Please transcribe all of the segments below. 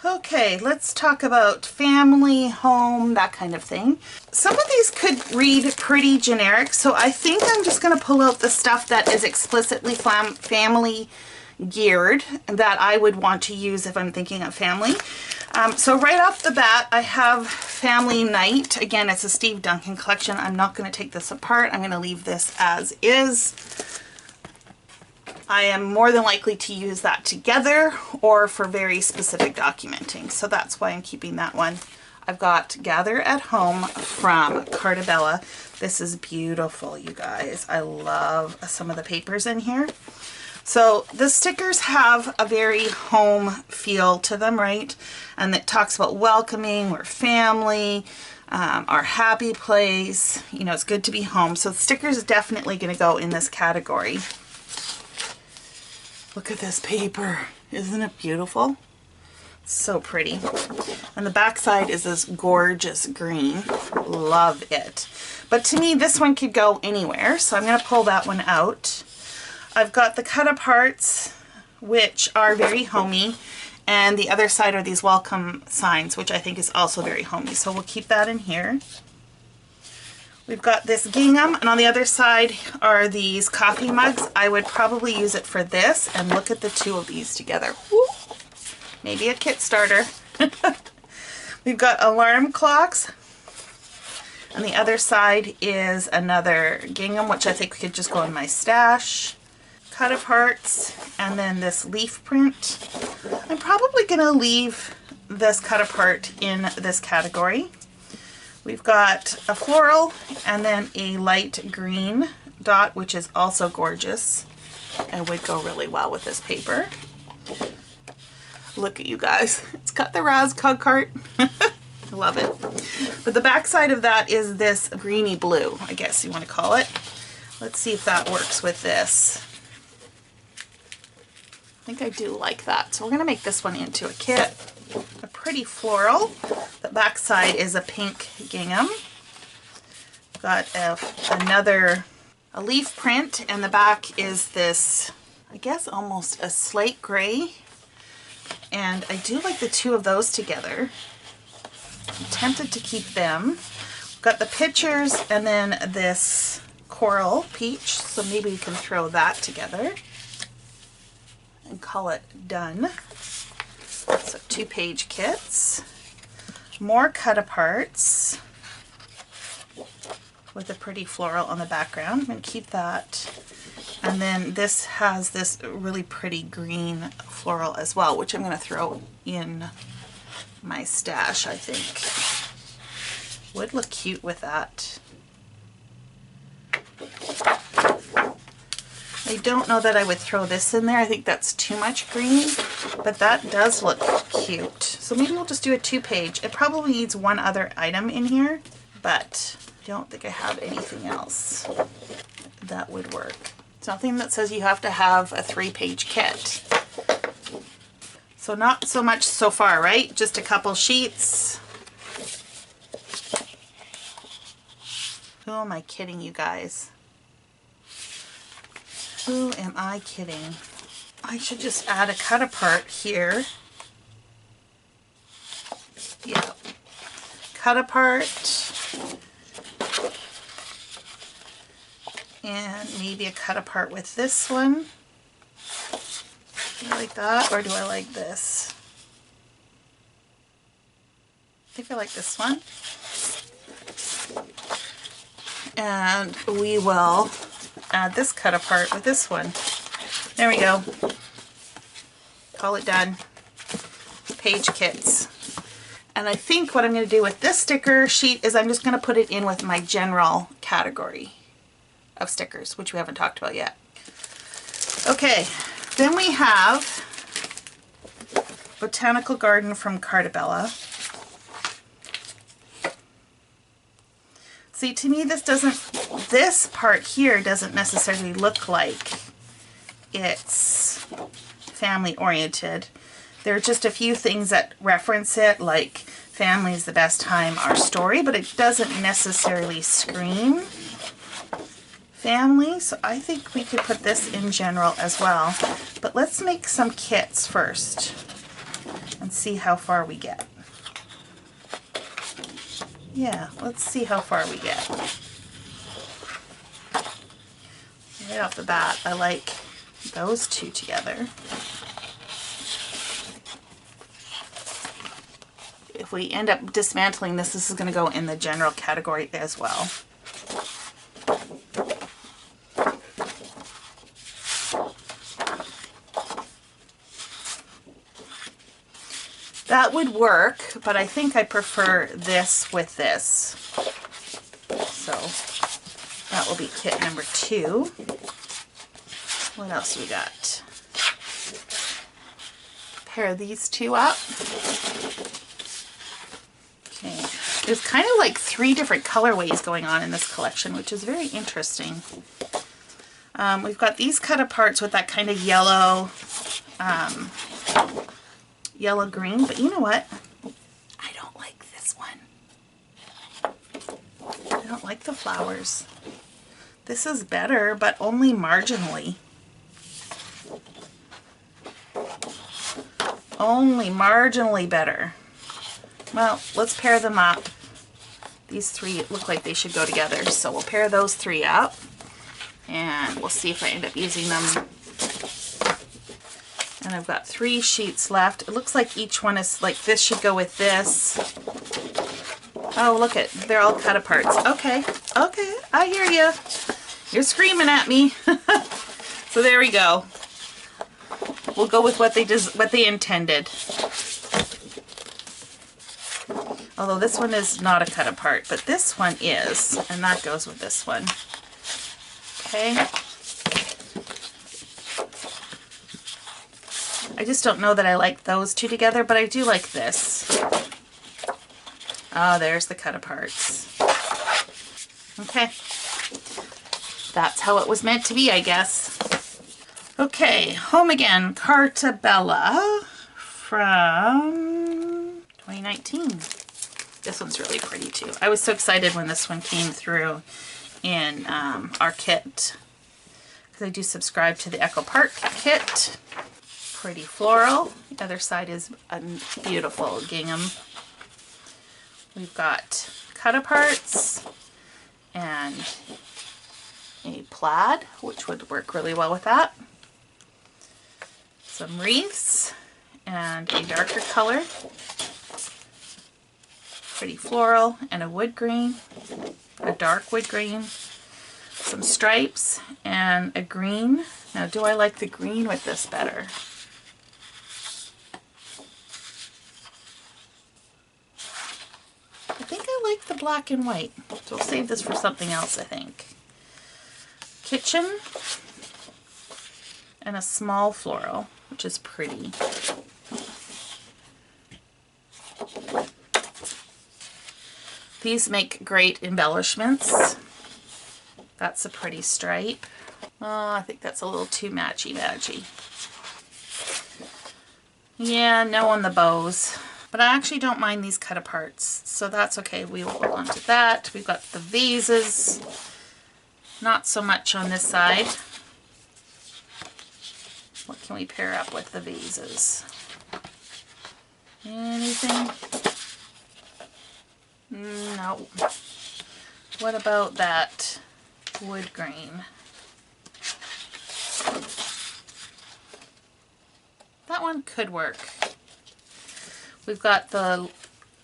Okay, let's talk about family, home, that kind of thing. Some of these could read pretty generic, so I think I'm just going to pull out the stuff that is explicitly family geared that I would want to use if I'm thinking of family. So right off the bat, I have Family Night. Again, it's a Steve Duncan collection. I'm not going to take this apart. I'm going to leave this as is. I am more than likely to use that together or for very specific documenting. So that's why I'm keeping that one. I've got Gather at Home from Cardstock. This is beautiful, you guys. I love some of the papers in here. So the stickers have a very home feel to them, right? And it talks about welcoming, we're family, our happy place. You know, it's good to be home. So the stickers is definitely going to go in this category. Look at this paper. Isn't it beautiful? So pretty. And the back side is this gorgeous green. Love it. But to me, this one could go anywhere. So I'm going to pull that one out. I've got the cut aparts, which are very homey. And the other side are these welcome signs, which I think is also very homey. So we'll keep that in here. We've got this gingham, and on the other side are these coffee mugs. I would probably use it for this, and look at the two of these together. Woo! Maybe a kit starter. We've got alarm clocks, and the other side is another gingham, which I think could just go in my stash. Cut aparts, and then this leaf print. I'm probably going to leave this cut apart in this category. We've got a floral and then a light green dot, which is also gorgeous and would go really well with this paper. Look at you guys. It's got the Raz cog cart. I love it. But the back side of that is this greeny blue, I guess you want to call it. Let's see if that works with this. I think I do like that. So we're going to make this one into a kit. A pretty floral. The back side is a pink gingham. Got another leaf print, and the back is this, I guess, almost a slate gray. And I do like the two of those together. I'm tempted to keep them. Got the pictures and then this coral peach, so maybe we can throw that together and call it done. So 2-page kits, more cut aparts with a pretty floral on the background. I'm going to keep that. And then this has this really pretty green floral as well, which I'm going to throw in my stash, I think. Would look cute with that. I don't know that I would throw this in there. I think that's too much green, but that does look cute. So maybe we'll just do a 2-page. It probably needs one other item in here, but I don't think I have anything else that would work. It's nothing that says you have to have a 3-page kit. So not so much so far, right? Just a couple sheets. Who am I kidding, you guys? Who am I kidding? I should just add a cut apart here. Yeah. Cut apart. And maybe a cut apart with this one. Do I like that, or do I like this? I think I like this one. And we will add this cut apart with this one. There we go. Call it done. Page kits. And I think what I'm going to do with this sticker sheet is I'm just going to put it in with my general category of stickers, which we haven't talked about yet. Okay, then we have Botanical Garden from Cardstock. See, to me this part here doesn't necessarily look like it's family oriented. There are just a few things that reference it, like family is the best time, our story, but it doesn't necessarily scream family. So I think we could put this in general as well. But let's make some kits first. I'm and see how far we get. Yeah, let's see how far we get. Right off the bat, I like those two together. If we end up dismantling this, this is going to go in the general category as well. That would work, but I think I prefer this with this. So that will be kit number 2. What else we got? Pair these two up. Okay. There's kind of like 3 different colorways going on in this collection, which is very interesting. We've got these cut aparts with that kind of yellow, yellow green, but you know what? I don't like this one. I don't like the flowers. This is better, but only marginally. Only marginally better. Well, let's pair them up. These 3 look like they should go together, so we'll pair those 3 up, and we'll see if I end up using them. And I've got 3 sheets left. It looks like each one is like this should go with this. Oh, look it, they're all cut aparts. Okay, okay, I hear you. You're screaming at me. So there we go. We'll go with what they intended. Although this one is not a cut apart, but this one is, and that goes with this one. Okay. I just don't know that I like those 2 together, but I do like this. Oh, there's the cut aparts. Okay. That's how it was meant to be, I guess. Okay, Home Again, Cartabella from 2019. This one's really pretty too. I was so excited when this one came through in our kit, because I do subscribe to the Echo Park kit. Pretty floral. The other side is a beautiful gingham. We've got cut aparts and a plaid, which would work really well with that. Some wreaths and a darker color. Pretty floral, and a wood green, a dark wood green, some stripes, and a green. Now, do I like the green with this better? I think I like the black and white, so we'll save this for something else, I think. Kitchen, and a small floral, which is pretty. These make great embellishments. That's a pretty stripe. Oh, I think that's a little too matchy-matchy. Yeah, no on the bows. But I actually don't mind these cut aparts, so that's okay. We will hold on to that. We've got the vases. Not so much on this side. What can we pair up with the vases? Anything? No. What about that wood grain? That one could work. We've got the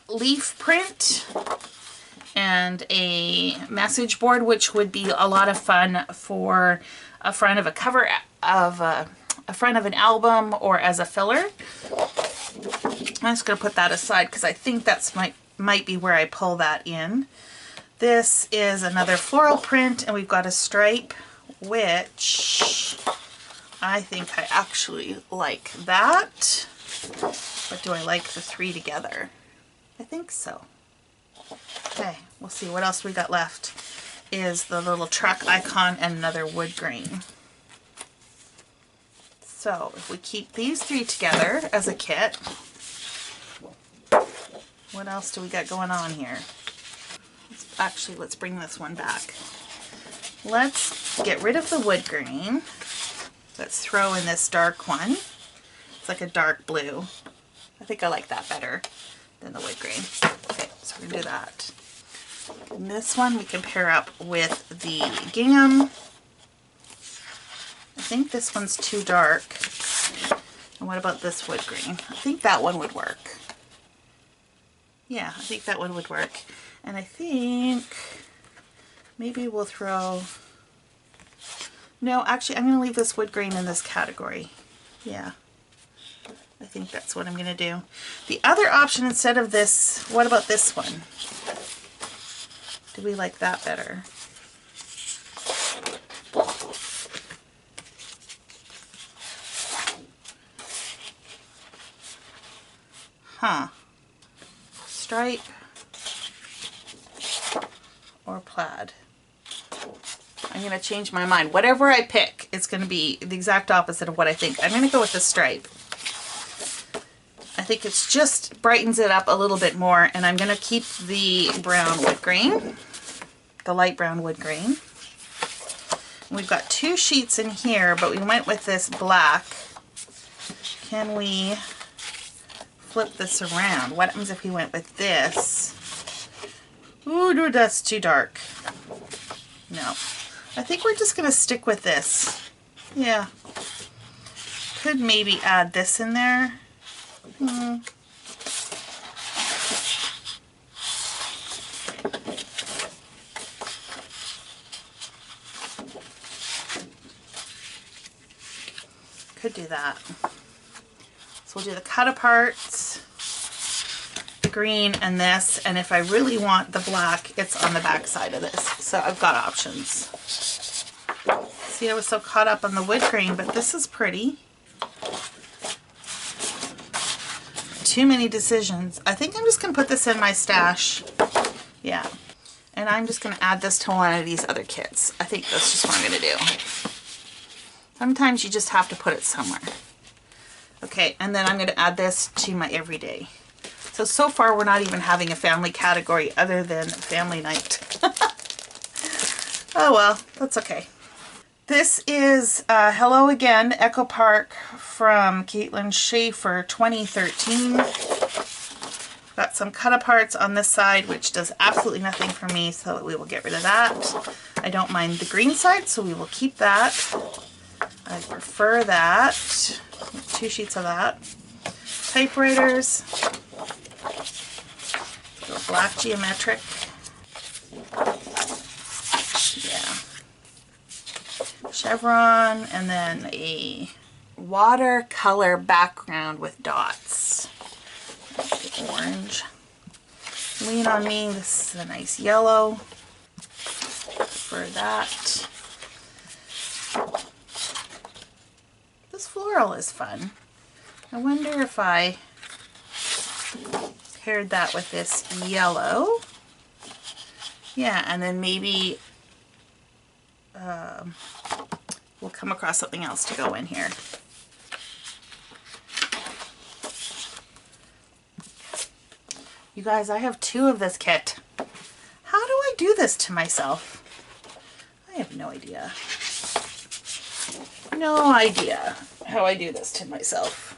leaf print and a message board, which would be a lot of fun for a front of a cover of a front of an album or as a filler. I'm just going to put that aside because I think that's might be where I pull that in. This is another floral print, and we've got a stripe, which I think I actually like that. But do I like the 3 together? I think so. Okay, we'll see what else we got left. Is the little truck icon and another wood grain. So if we keep these 3 together as a kit, what else do we got going on here? Let's bring this one back. Let's get rid of the wood grain. Let's throw in this dark one. It's like a dark blue. I think I like that better than the wood grain. Okay, so we're gonna do that. And this one we can pair up with the gingham. I think this one's too dark. And what about this wood grain? I think that one would work. Yeah, I think that one would work. And I think maybe we'll throw... No, actually, I'm going to leave this wood grain in this category. Yeah, I think that's what I'm going to do. The other option instead of this, what about this one? Do we like that better? Huh. Stripe or plaid? I'm going to change my mind. Whatever I pick, it's going to be the exact opposite of what I think. I'm going to go with the stripe. I think it's just brightens it up a little bit more, and I'm going to keep the brown wood grain, the light brown wood grain. We've got 2 sheets in here, but we went with this black. Can we flip this around? What happens if we went with this? Ooh, no, that's too dark. No. I think we're just going to stick with this. Yeah. Could maybe add this in there. Could do that. So we'll do the cut aparts, the green and this, and if I really want the black, it's on the back side of this. So I've got options. See, I was so caught up on the wood grain, but this is pretty. Too many decisions. I think I'm just going to put this in my stash. Yeah. And I'm just going to add this to one of these other kits. I think that's just what I'm going to do. Sometimes you just have to put it somewhere. Okay, and then I'm going to add this to my everyday. So far we're not even having a family category other than family night. Oh well, that's okay. This is Hello Again, Echo Park from Caitlin Schaefer 2013. Got some cut aparts on this side, which does absolutely nothing for me, so we will get rid of that. I don't mind the green side, so we will keep that. I prefer that. 2 sheets of that. Typewriters. Go black geometric. Yeah. Chevron, and then a watercolor background with dots. The orange. Lean on Me. This is a nice yellow. For that. This floral is fun. I wonder if I paired that with this yellow. Yeah, and then maybe we'll come across something else to go in here. You guys, I have 2 of this kit. How do I do this to myself? I have no idea. No idea how I do this to myself.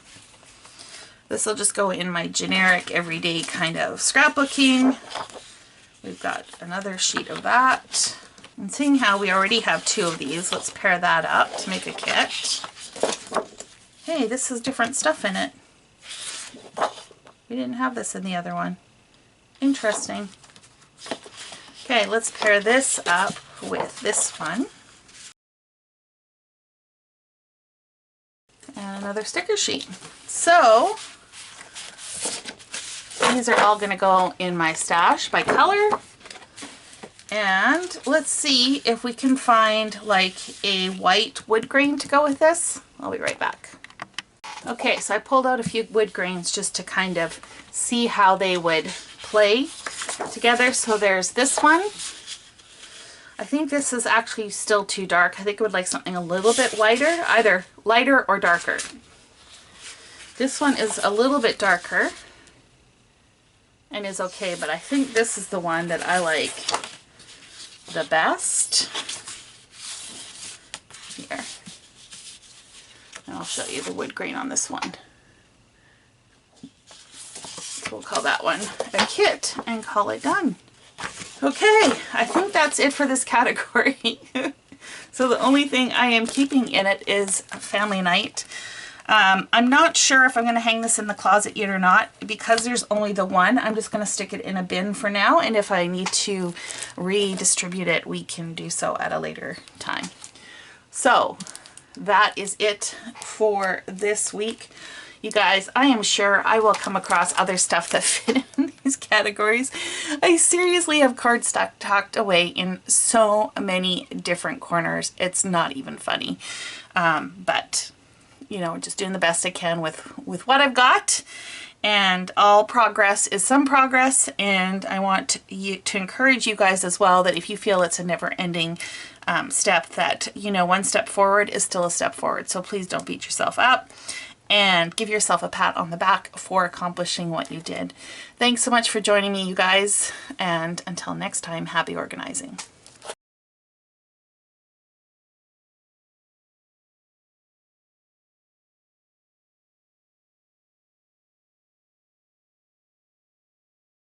This will just go in my generic everyday kind of scrapbooking. We've got another sheet of that. And seeing how we already have 2 of these, let's pair that up to make a kit. Hey, this has different stuff in it. We didn't have this in the other one. Interesting. Okay, let's pair this up with this one. And another sticker sheet. So, these are all going to go in my stash by color. And let's see if we can find like a white wood grain to go with this. I'll be right back. Okay, so I pulled out a few wood grains just to kind of see how they would play together. So there's this one. I think this is actually still too dark. I think I would like something a little bit lighter, either lighter or darker. This one is a little bit darker and is okay, but I think this is the one that I like the best. Here. And I'll show you the wood grain on this one. So we'll call that one a kit and call it done. Okay, I think that's it for this category. So the only thing I am keeping in it is family night. I'm not sure if I'm going to hang this in the closet yet or not. Because there's only the one, I'm just going to stick it in a bin for now. And if I need to redistribute it, we can do so at a later time. So that is it for this week. You guys, I am sure I will come across other stuff that fit in these categories. I seriously have cardstock tucked away in so many different corners. It's not even funny. But, you know, just doing the best I can with what I've got. And all progress is some progress. And I want to encourage you guys as well that if you feel it's a never-ending step, that, you know, one step forward is still a step forward. So please don't beat yourself up. And give yourself a pat on the back for accomplishing what you did. Thanks so much for joining me, you guys. And until next time, happy organizing.